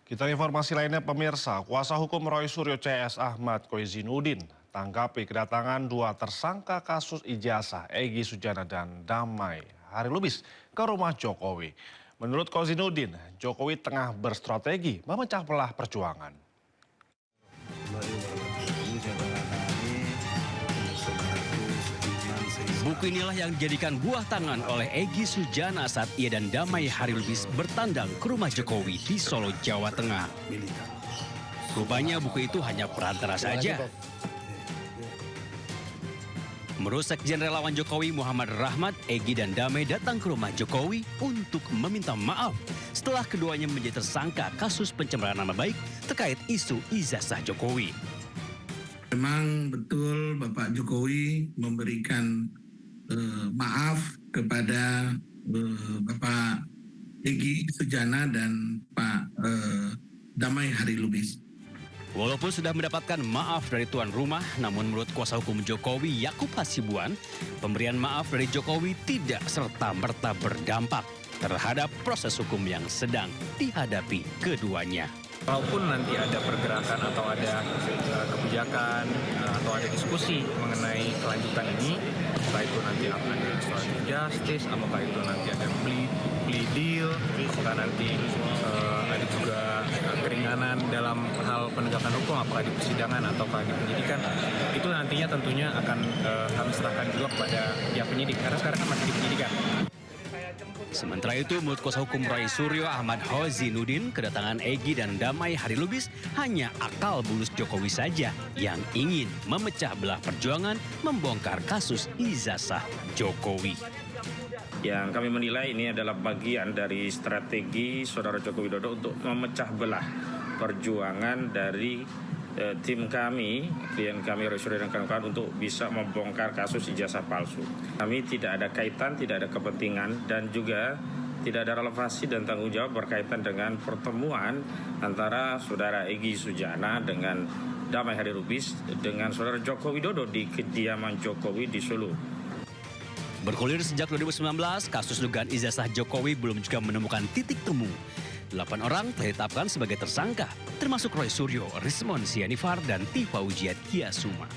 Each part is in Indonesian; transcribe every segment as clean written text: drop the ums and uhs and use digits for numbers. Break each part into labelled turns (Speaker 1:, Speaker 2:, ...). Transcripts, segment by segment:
Speaker 1: Kita informasi lainnya pemirsa, kuasa hukum Roy Suryo CS Ahmad Koizzinuddin tanggapi kedatangan dua tersangka kasus ijazah Egy Sujana dan Damai Hari Lubis ke rumah Jokowi. Menurut Koizzinuddin, Jokowi tengah berstrategi memecah belah perjuangan.
Speaker 2: Buku inilah yang dijadikan buah tangan oleh Egy Sujana saat ia dan Damai Hari Lubis bertandang ke rumah Jokowi di Solo, Jawa Tengah. Rupanya buku itu hanya perantara saja. Menurut Sekjen Relawan Jokowi Muhammad Rahmat, Egy dan Damai datang ke rumah Jokowi untuk meminta maaf setelah keduanya menjadi tersangka kasus pencemaran nama baik terkait isu ijazah Jokowi.
Speaker 3: Memang betul Bapak Jokowi memberikan maaf kepada Bapak Egy Sujana dan Pak Damai Hari Lubis.
Speaker 2: Walaupun sudah mendapatkan maaf dari tuan rumah, namun menurut kuasa hukum Jokowi Yakub Hasibuan, pemberian maaf dari Jokowi tidak serta-merta berdampak terhadap proses hukum yang sedang dihadapi keduanya.
Speaker 4: Walaupun nanti ada pergerakan atau ada kebijakan atau ada diskusi mengenai kelanjutan ini, apakah itu nanti akan ada restoratif justice, apakah itu nanti ada plea deal, apakah nanti ada juga keringanan dalam hal penegakan hukum, apakah di persidangan ataukah di penyidikan, itu nantinya tentunya akan kami serahkan juga kepada pihak penyidik, karena sekarang kan masih di penyidikan.
Speaker 2: Sementara itu, menurut kuasa hukum Roy Suryo Ahmad Koizzinuddin, kedatangan Egy dan Damai Hari Lubis hanya akal bulus Jokowi saja yang ingin memecah belah perjuangan membongkar kasus ijazah Jokowi.
Speaker 5: Yang kami menilai ini adalah bagian dari strategi Saudara Joko Widodo untuk memecah belah perjuangan dari tim kami, klien kami Roy Suryo dan kawan-kawan untuk bisa membongkar kasus ijazah palsu. Kami tidak ada kaitan, tidak ada kepentingan dan juga tidak ada relevansi dan tanggung jawab berkaitan dengan pertemuan antara Saudara Egy Sujana dengan Damai Hari Lubis dengan Saudara Joko Widodo di kediaman Jokowi di Solo.
Speaker 2: Bergulir sejak 2019, kasus dugaan ijazah Jokowi belum juga menemukan titik temu. 8 orang telah ditetapkan sebagai tersangka, termasuk Roy Suryo, Rismon Sianifar, dan Tifa Ujiat Kiasuma.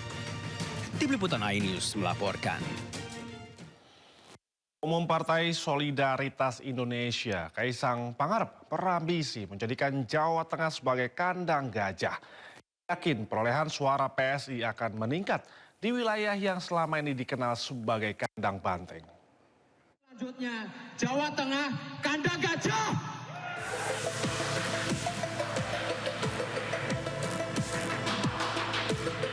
Speaker 2: Tim Liputan iNews melaporkan.
Speaker 1: Umum Partai Solidaritas Indonesia, Kaisang Pangarep, berambisi menjadikan Jawa Tengah sebagai kandang gajah. Yakin perolehan suara PSI akan meningkat di wilayah yang selama ini dikenal sebagai kandang banteng.
Speaker 6: Selanjutnya, Jawa Tengah, kandang gajah.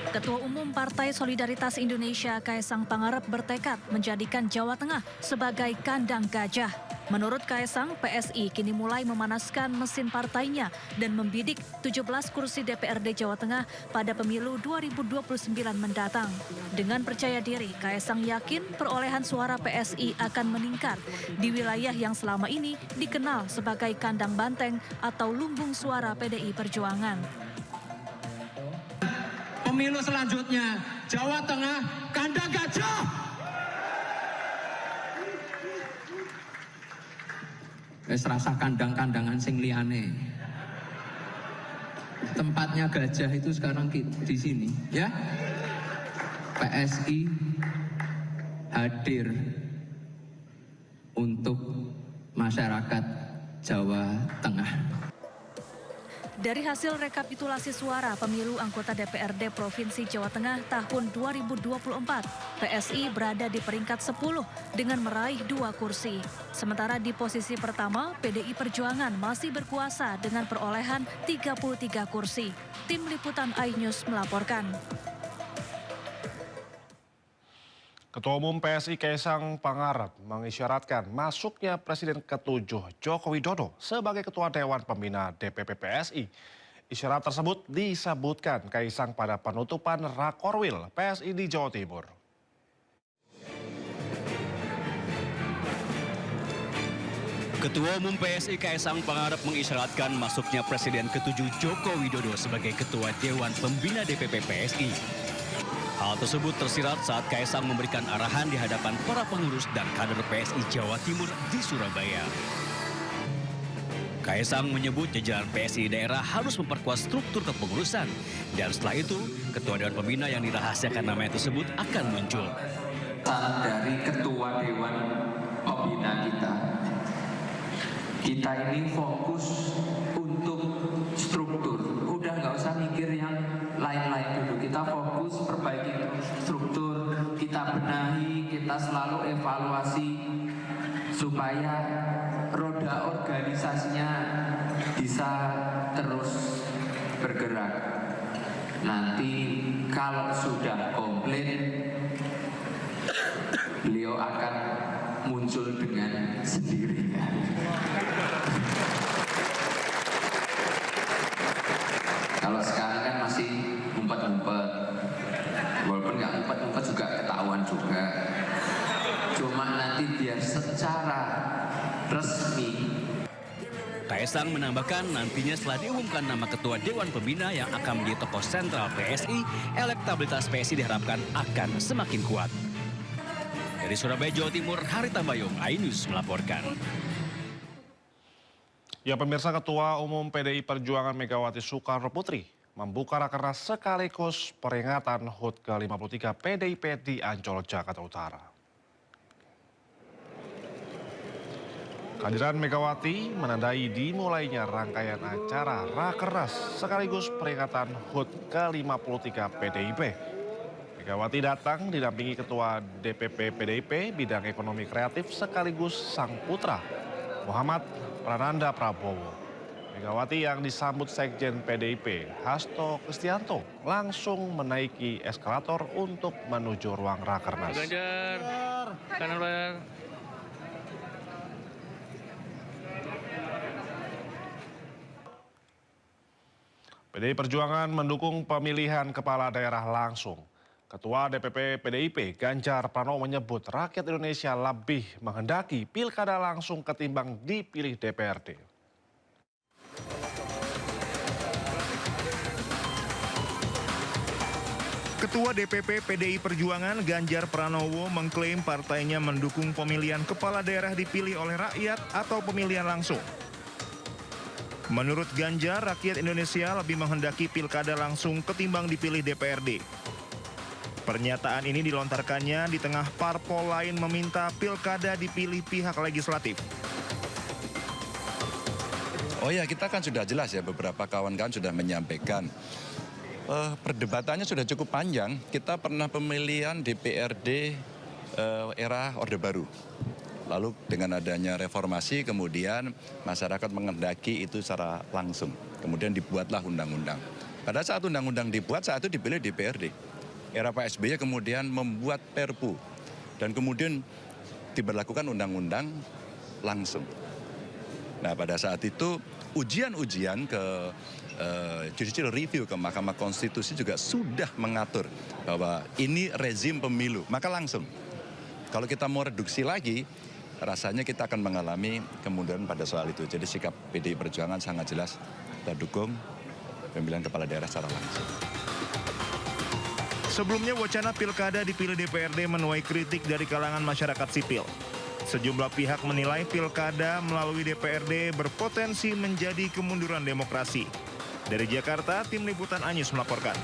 Speaker 7: Ketua Umum Partai Solidaritas Indonesia Kaisang Pangarep bertekad menjadikan Jawa Tengah sebagai kandang gajah. Menurut Kaisang, PSI kini mulai memanaskan mesin partainya dan membidik 17 kursi DPRD Jawa Tengah pada pemilu 2029 mendatang. Dengan percaya diri, Kaisang yakin perolehan suara PSI akan meningkat di wilayah yang selama ini dikenal sebagai kandang banteng atau lumbung suara PDI Perjuangan.
Speaker 6: Pemilu selanjutnya, Jawa Tengah, kandang gajah.
Speaker 8: Wes rasa kandang-kandangan sing liyane. Tempatnya gajah itu sekarang di sini, ya. PSI hadir untuk masyarakat Jawa Tengah.
Speaker 7: Dari hasil rekapitulasi suara pemilu anggota DPRD Provinsi Jawa Tengah tahun 2024, PSI berada di peringkat 10 dengan meraih 2 kursi. Sementara di posisi pertama, PDI Perjuangan masih berkuasa dengan perolehan 33 kursi. Tim Liputan iNews melaporkan.
Speaker 1: Ketua Umum PSI Kaisang Pangarep mengisyaratkan masuknya Presiden ke-7 Joko Widodo sebagai Ketua Dewan Pembina DPP PSI. Isyarat tersebut disebutkan Kaisang pada penutupan Rakorwil PSI di Jawa Timur.
Speaker 2: Ketua Umum PSI Kaisang Pangarep mengisyaratkan masuknya Presiden ke-7 Joko Widodo sebagai Ketua Dewan Pembina DPP PSI. Hal tersebut tersirat saat Kaisang memberikan arahan di hadapan para pengurus dan kader PSI Jawa Timur di Surabaya. Kaisang menyebut jajaran PSI daerah harus memperkuat struktur kepengurusan. Dan setelah itu, Ketua Dewan Pembina yang dirahasiakan namanya tersebut akan muncul.
Speaker 8: Dari Ketua Dewan Pembina kita ini fokus untuk struktur. Udah nggak usah mikir yang lain-lain dulu. Kita fokus perbaiki struktur, kita benahi, kita selalu evaluasi supaya roda organisasinya bisa terus bergerak. Nanti kalau sudah komplit, beliau akan muncul dengan sendirinya. Kalau sekarang kan masih ngumpet-ngumpet, walaupun nggak ngumpet-ngumpet juga ketahuan juga. Cuma nanti biar secara resmi.
Speaker 2: Kaisang menambahkan nantinya setelah diumumkan nama Ketua Dewan Pembina yang akan menjadi tokoh sentral PSI, elektabilitas PSI diharapkan akan semakin kuat. Dari Surabaya, Jawa Timur, Hari Tambayong, iNews melaporkan.
Speaker 1: Ya, pemirsa, Ketua Umum PDI Perjuangan Megawati Soekarno Putri membuka rakernas sekaligus peringatan HUT ke-53 PDIP di Ancol, Jakarta Utara. Kehadiran Megawati menandai dimulainya rangkaian acara rakernas sekaligus peringatan HUT ke-53 PDIP. Megawati datang didampingi Ketua DPP PDIP bidang ekonomi kreatif sekaligus sang putra, Muhammad Prananda Prabowo. Megawati yang disambut Sekjen PDIP, Hasto Kristianto, langsung menaiki eskalator untuk menuju ruang rakernas. PDI Perjuangan mendukung pemilihan kepala daerah langsung. Ketua DPP PDIP Ganjar Pranowo menyebut rakyat Indonesia lebih menghendaki pilkada langsung ketimbang dipilih DPRD.
Speaker 9: Ketua DPP PDI Perjuangan Ganjar Pranowo mengklaim partainya mendukung pemilihan kepala daerah dipilih oleh rakyat atau pemilihan langsung. Menurut Ganjar, rakyat Indonesia lebih menghendaki pilkada langsung ketimbang dipilih DPRD. Pernyataan ini dilontarkannya di tengah parpol lain meminta pilkada dipilih pihak legislatif.
Speaker 10: Oh ya, kita kan sudah jelas ya, beberapa kawan-kawan sudah menyampaikan. Perdebatannya sudah cukup panjang. Kita pernah pemilihan DPRD era Orde Baru. Lalu dengan adanya reformasi kemudian masyarakat menghendaki itu secara langsung. Kemudian dibuatlah undang-undang. Pada saat undang-undang dibuat, saat itu dipilih DPRD. Era Pak SBY kemudian membuat Perpu. Dan kemudian diberlakukan undang-undang langsung. Nah, pada saat itu ujian-ujian ke judicial review ke Mahkamah Konstitusi juga sudah mengatur bahwa ini rezim pemilu, maka langsung. Kalau kita mau reduksi lagi, rasanya kita akan mengalami kemunduran pada soal itu. Jadi sikap PDI Perjuangan sangat jelas, kita dukung pemilihan kepala daerah secara langsung.
Speaker 9: Sebelumnya wacana pilkada dipilih DPRD menuai kritik dari kalangan masyarakat sipil. Sejumlah pihak menilai pilkada melalui DPRD berpotensi menjadi kemunduran demokrasi. Dari Jakarta, tim liputan iNews melaporkan.